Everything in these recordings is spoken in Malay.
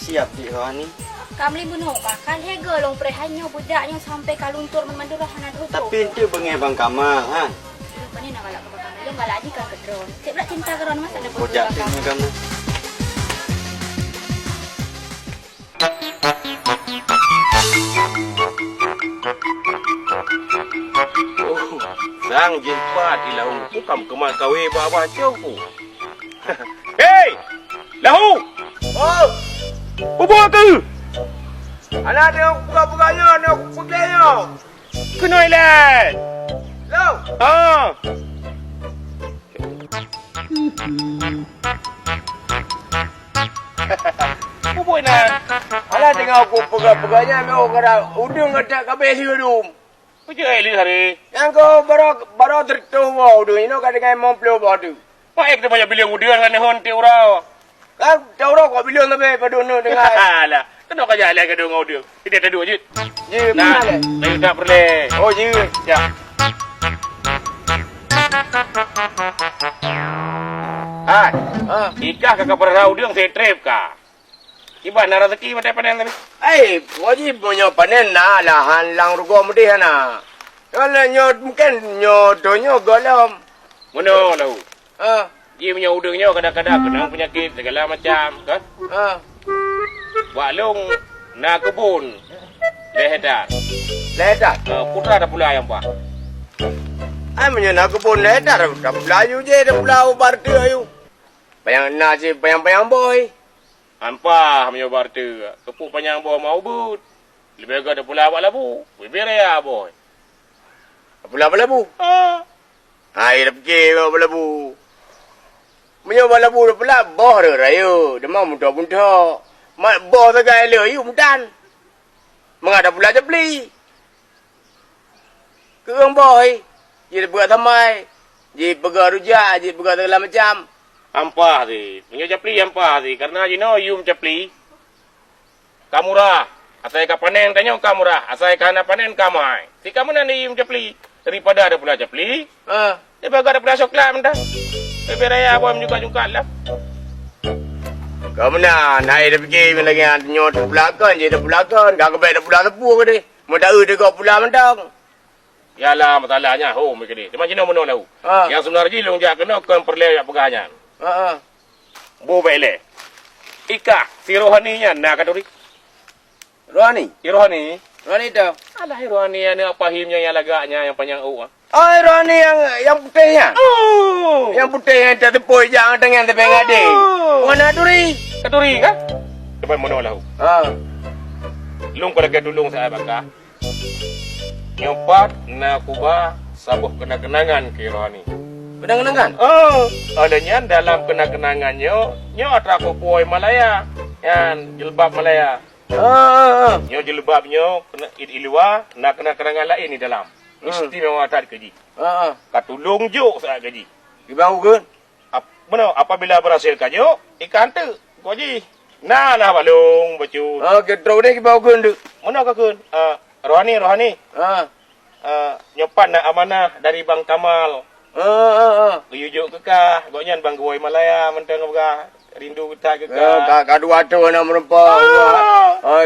siap Cik Rohani. Kamli bunuh kan hega long prehanyo budaknya sampai kaluntur memandurah hanad hutu. Tapi dia bengai Bang Kamal ha. Lupa ni nak galak ke bakal long galak aja kan ke drone. Cik pula cinta ke drone mas ada Bojak bakal. ni kamu. Oh, sang jumpa di lahu bukan kemal kawe bawa jauh. Hei, lahu. Oh, Bubur ke? anak dia buka-bukanya, dia pegangnya. Ke toilet. Lo. Ah. Bubur nak. Alah tengok aku pegang-pegangnya, aku kena udung ngedak kabel hidung. Macam ni hari. Yang kau baru tertawa udung, ini kau dengan mempelai badu. Pak ek banyak bilang udian kan hon te urau. Kan tahu kau bilang lebih pada nu dengan. Alah, kena kau jalan ke dong audio. Tidak ada dua je. Je Nah, mana? lain tak boleh. Oh je. Ya. Hai, ikah kakak berau dia saya trip ka. Iba na rezeki pada panen tadi. Eh, wajib punya panen na lahan lang rugo mudi hana. Kalau nyot mungkin nyodonya galam. Mana lahu? Ah, Dia punya udangnya kadang-kadang kena penyakit segala macam kan. ah. Walung na kebun. Lehedat. Ledak. Putra ada pula yang pak. Ai punya nak kebun ledak dah belayu je dah belau bartu ayu. Bayang na je bayang-bayang boy. Ampah punya barter. Kepuk panjang bawah mau but. Lebih agak ada pula awak labu. Bibir ya boy. Pula belabu. Ah. Hai dah pergi belabu. Punya belabu dah pula boh dah rayu. Demam muntah-muntah. Mak boh tegai le ayu mudan. Mengada pula je beli. Kerang boy. Dia buat tamai. Dia pegang rujak, dia pegang segala macam. Ampah si. Punya capli ampah si. Karena you know you capli. Kamurah. Asal ka panen tanya kamurah. Asal ka na panen kamai. Si kamu nanti you capli. Daripada ada pula capli. Ah. Dia baga ada pula coklat mentah. Lebih raya buat juga lah. Kau mana naik dah pergi lagi nyot belakang je dah belakang. Kau kebek dah pulang tepu ke dia. Mudah dia kau pulang mentang. Yalah masalahnya. Oh mereka ni. Macam mana lahu. Ah. Yang sebenarnya long jak kena kan perlu yang pegahnya. Ha. Bu bele. Ika si rohaninya nak kaduri. Rohani. Si rohani. Rohani dah. Alah rohani yang apa himnya yang lagaknya yang panjang u. Oh, Rohani yang putihnya. Oh. Yang putih yang tak tepoi jangan dengan tepeng ade. Mana duri? Kaduri kan? Depan mana lahu. Ha. Lung kalau kedulung saya bakar. Nyompat nak kubah sabuh kenang-kenangan ke rohani. Kenang-kenangan. Oh, adanya dalam kenang-kenangannya, nyo atraku puai Malaya, yang jilbab Malaya. Nyo jilbabnya kena ilwa, nak kenang-kenangan lain di dalam. Mesti memang ada keji. Katulung jo saya keji. Di bawah ke? Mana apabila berhasil kajo, ikan tu, koji. Nah lah balung baju. Ketro ni di bawah ke ndu. Mana kakun? Rohani. Nyopan nak amanah dari Bang Kamal. Yujuk kekah, goknya Bang Goi Malaya mentang apa rindu kita kekah. Dua tu nak merempak.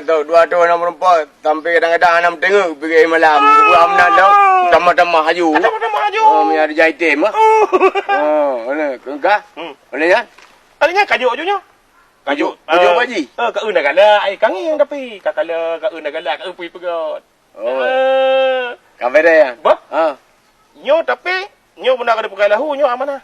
Tu dua tu nak merempak. Sampai kadang-kadang nak tengok pergi malam. Gua amna dah. Tambah-tambah haju. Tambah-tambah haju. Punya ada jaitim ah. Mana? Kengkah? Mana ya? Kalinya kajuk ajunya. Kajuk baji. Ka una gala ai kangi yang tapi kakala ka una gala ka upui pegot. Kafe dah ya? Ba? Nyo tapi nyo benar kada pegai lahu nyo amanah.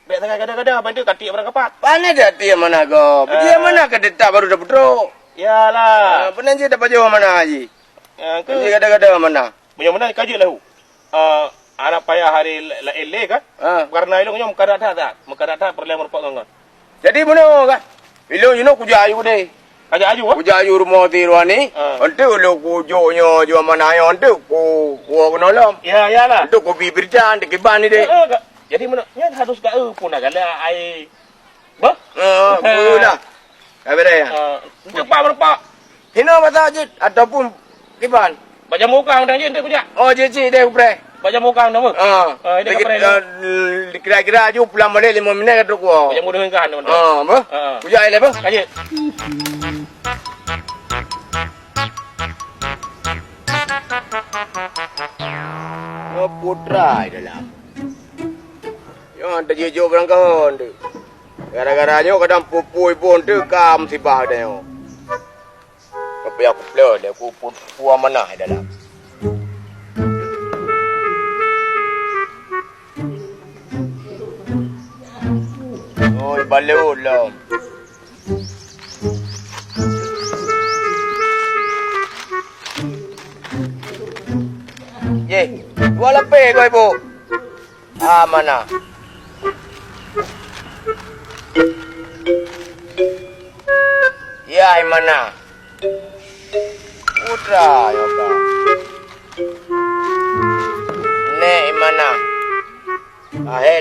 Bek tengah kada-kada bantu katik barang kapat. Mana dah dia mana go? Dia mana ke detak baru dah pedro. Yalah. Benar je dah baju mana haji? Ke Dia kada-kada mana? punya mana kajuk lahu. Anak payah hari ele kan? Karena ilung nyo mukada tak. Mukada tak perlu merupak ngon. Jadi mana kan? Bilo you know kuja ayu deh. Kaja aju ah. Kuja ayu rumah tiruani. Ante lo kujonya jual mana ayo ante ku kenolom. Ya yalah. Ante ku bibirjan de kiban ni deh. Jadi mana nya harus ka pun nak gala ai. Ba? Pula. Kafe dah ya? Merupak. Hina mata je ataupun kiban. Baca muka undang je punya. Oh je deh kupre. Pak jamu kang nama. Ini Kira-kira je pulang balik 5 minit kata aku. Pak jamu dengan kang nama. Apa? Kujak air apa? Kaje. Putra dalam. Yang terjejuk berangkahon tu. Gara-garanya kadang pupui pun tu kam si bah dia. Tapi aku play dia aku puan mana dalam. Oh, balut lah. Ye, dua lepih kau ibu. Mana? Ya, mana? Putra, yoga. Ne, mana?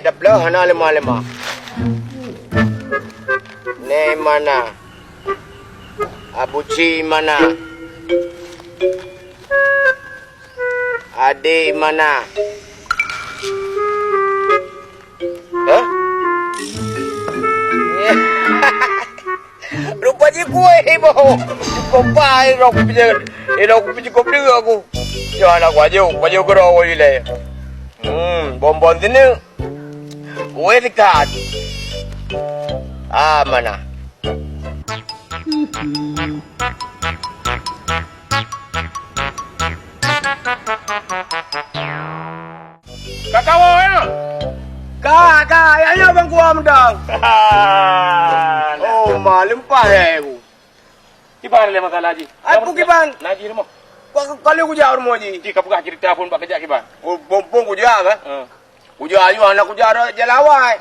Dah belah, hana lima. Ne, mana? Abuci mana? Adik mana? Hah? Rupanya kue boh. Kompai rok punya. Rok punya kop dia aku. Jangan aku baju kerau ile. Bom sini. Kue dekat. Mana? Kakak ya. Kak, ayo bang gua mendang. Oh, malam pare aku. Kibar le masalah ji. Aku kiban. Naji mo. Kali aku jauh rumah ji. Ji kapukah cerita pun pak kerja kibar. Pompong ku jauh kan? Ku jauh anak ku jauh jelawai.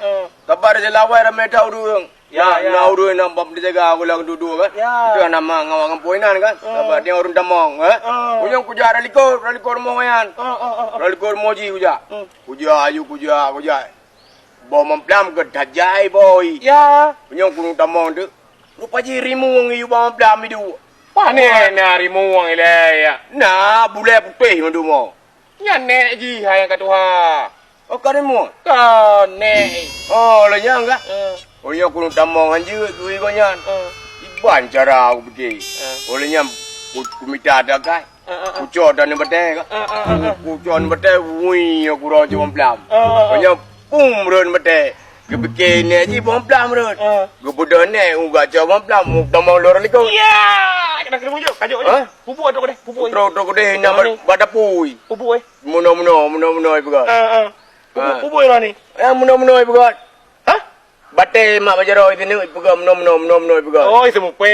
Kabar jelawai ramai tahu dulu. Ya, nak urus nak bab dijaga aku lang duduk kan. Itu nama ngawang poinan kan. Kabar dia orang damang kan. Ujung ku jauh ralikor rumah kan. Ralikor moji ku jauh. Ku jauh. Bawa memplam ke dajai boy. Ya. Punya gunung tamang tu. Lupa je rimu ngi bawa memplam itu. Pane nari muang ile ya. Nah, boleh putih mandu mo. Nya nek ji hayang katuha. Oh, karimu. Ka nek. Oh, lah yang ka? Punya gunung tamang anje tu ibanyan. Iban cara aku pergi. Olehnya ku minta ada kai. Ku codan ni betul ka. Ku codan betul wui aku ro je memplam. Punya pum ron betul. Kepikir ni aja bom plam ron. Kebudan ni uga jawab plam tamang lor liko. Ya, kena kena mujuk. Kajuk aja. Pupuk tu deh, pupuk. Trok deh nama badapui. Pupuk Muno ibugat. Pupuk lah ni. Muno ibugat. Hah? Bate mak bajaro itu ni ibugat muno ibugat. Oh, itu mupe.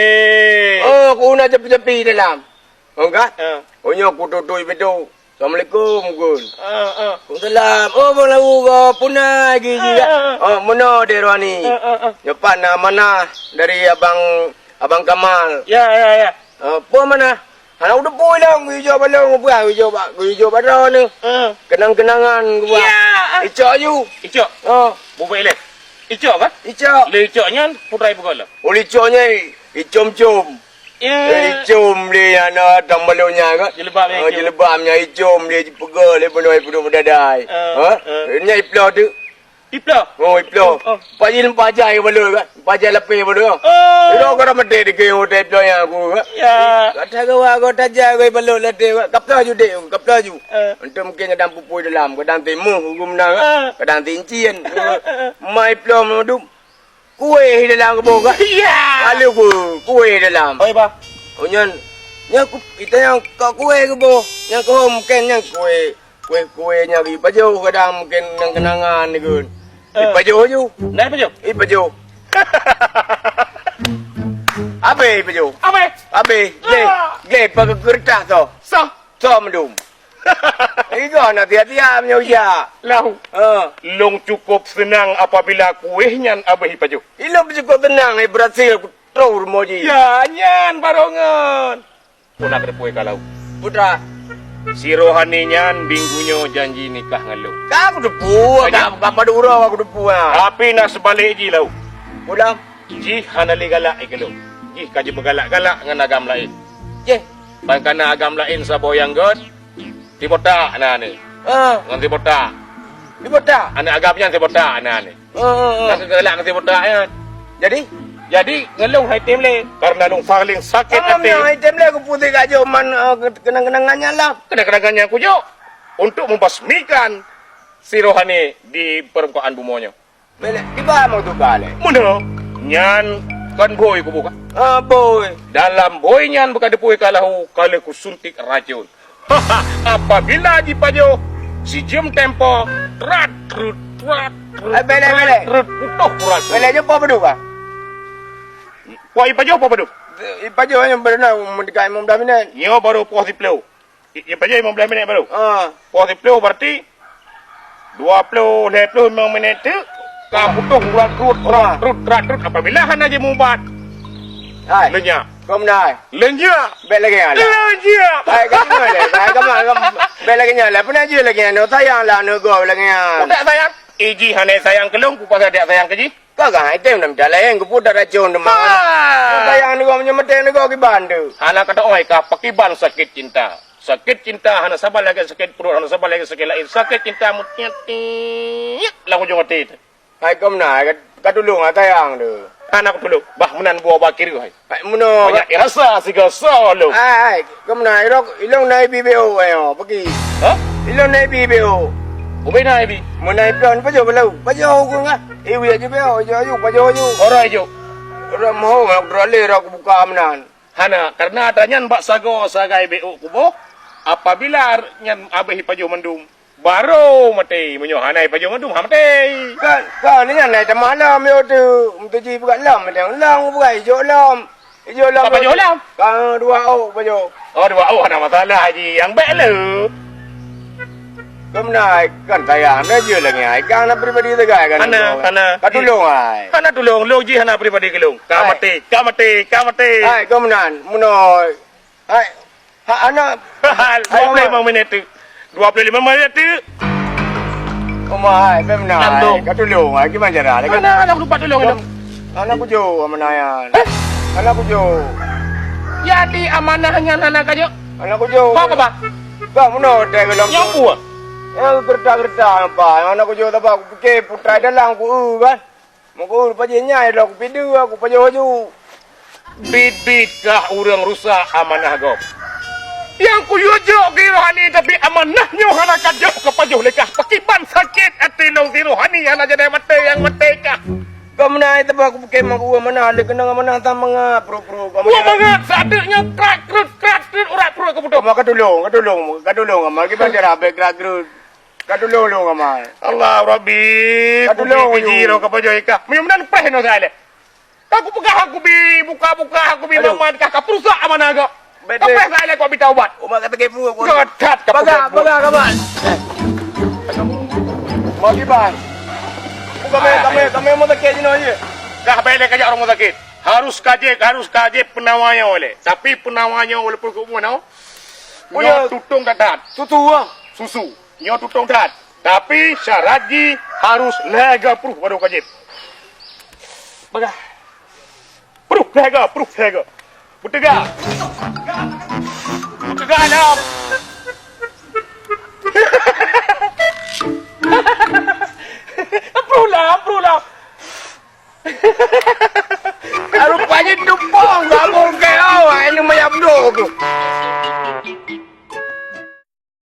Oh, aku nak cepi dalam. Enggak? Oh, nyok kutu itu. Assalamualaikum Gun. Waalaikumsalam. Oh, bang lau punai gigi. Oh, muno derwani. Depan mana dari abang Kamal. Ya. Apa mana? Hana udah boy lang, hijau balong apa? Hijau badar ni. Kenang-kenangan gua. Ya. Icok you. Icok. Bubuk ile. Icok kan? Icok. Le icoknya putrai pukul lah. Oh, icoknya icom-com. Icom dia anak tambalonya kan? Jilbabnya icom dia pegal dia penuh berdadai. Ini iplah tu. Iplah. Oh, iplah. Pajil pajai baloi kan? Pajai lepih baloi. Itu orang mati di kau hotel iplah yang aku kan? Ya. Kata kau aku tajai kau baloi lepih kan? Kaplah ju dek, kaplah ju. Untuk mungkin kadang pupui dalam, kadang timu hukum nak kan? Kadang tincian. Mai iplah mendum. Kue dalam kebun kan? Ya. Kalau kue dalam. Oh, ba. Oh, yang kita yang kau kue kebun, yang kau mungkin yang kue yang baju kadang mungkin yang kenangan ni kan. Baju je. Nai baju. Baju. Abe baju. Abe. Ge pakai kertas tu. So mendum. Itu anak tiap-tiap punya. Lahu. Long cukup senang apabila kuehnya abehi baju. Ilmu cukup tenang berhasil terus moji. Ya, nyan barongan. Puna kena kue kalau. Putra. Si rohani nyan binggunyo janji nikah ngalu. Aku dah puas. Apa dura aku dah puas. Tapi nak sebalik ji lau. Pulang. Ji hanali galak ikalu. Ji kaji bergalak-galak dengan agam lain. Je. Bangkana agam lain sabo yang god. Timota na ni. Ngan si botak. Di botak. Anak agapnya si botak anak ni. Nak kelak ngan si botak ya. Jadi ngelung hai tim le karena nung paling sakit Kamu hati. yang item le aku putih kat Joman kenang-kenangannya lah. Kenang-kenangannya aku jo untuk membasmikan si rohani di permukaan bumonyo. Belek di bawah mau tu kale. Mana? Nyan kan boy ku buka. Boy. Dalam boy nyan buka depuy kalau ku suntik racun. Apabila di pajo si jam tempo trat. Belek. Utuh kurat. Belek je apa bedu ka? Kuai pajo apa padu? Ipajo yang berenang mendekat Imam Daminan. Nyo baru puas di pleu. Ia pajo 15 minit baru. Ah. Puas di pleu berarti 25 minit tu kamu tuh rut apabila hana je mubat Hai. lenya Kau menai. lenya Bel lagi ala. lenya Hai kamu le. Hai kamu bel lagi ala. Pernah je lagi no sayang lah no go lagi. tak sayang iji hana sayang kelong ku pasal dia sayang keji Kau kan item nam jalan ku pun dah racun demang. Sayang ni kau punya meteng ni kau ki bandu. hana kata oi ka pakiban sakit cinta hana sabar lagi sakit perut hana sabar lagi sakit lain sakit cinta mutiati lagu jong ati Hai kau menai kat dulu ngah sayang tu. anak dulu bah menan buah bakir hai Hai muno. banyak rasa siga solo Hai kau menai ilong naik BBO ayo pergi. ha Ilong naik BBO. ubay na ibi Menai plan pajo belau. Pajo aku ngah. Iwi aja beo ayo pajo ayo. ora jo Ram ho mak drale aku buka menan. Hana, karena adanya mbak sago sagai BU kubo, apabila nyan abehi pajo mendum, baru mati menyo hanai pajo mendum hamati. Kan ni nai ta malam yo tu. Mesti buka lam medang lang buka hijau lam. Hijau lam. Apa pajo lam? Kan dua au pajo. Oh dua oh ada masalah haji yang belu. Kau menai kan sayang na je lagi ai. Kan na pribadi tegai kan. Hana. Katulung ai. Hana tulung loji hana pribadi kelung. Kamati. Hai kau menan muno. Hai. Ha anak. 25 minit tu. 25 minit tu. Omai pemnai. Nandung. Katulung ai gimana cara? Mana anak lupa tulung itu? Anak kujo menayan. Anak kujo. Jadi amanahnya anak kajo. Anak kujo. Kau apa? Kau muno teh gelong. Yang puas. Gerta-gerta apa? Anak kujo tak aku fikir putra dalam aku kan. Mau paje nyai dah aku pidu aku paje hoju. Bibit kah orang rusak amanah gop. Yang kuyojo rohani tapi amanahnya hana kajo kepajuh lekah pakiban sakit hati nong si rohani hana jadi mati yang mati kah. Kau menai tak aku fikir mak gua mana ada kena mana tak mengap pro-pro. Gua banget sadeknya krak urat pro kebutuh. Kamu katulung amal gimana cara be krak-krut. Katulung amal. Allah Rabbi. Katulung jiro kepajuh ikah. Mudah-mudahan preh no saya. Aku pegang aku bi buka aku bi maman kakak perusak amanah gop. Apa saya kau bita ubat? Umat kata kepu aku. Gadat Baga kawan. Mau gimana? Kami mau tak kaji aja. Kah balik kerja orang sakit. Harus kaji penawanya oleh. Tapi penawanya oleh pukul mana? Punya tutung dadat. Tutu ah. Susu. Nyo tutung dadat. Tapi syarat di harus lega proof baru kaji. Baga. Proof lega. Butega. Butega alam. Perulah.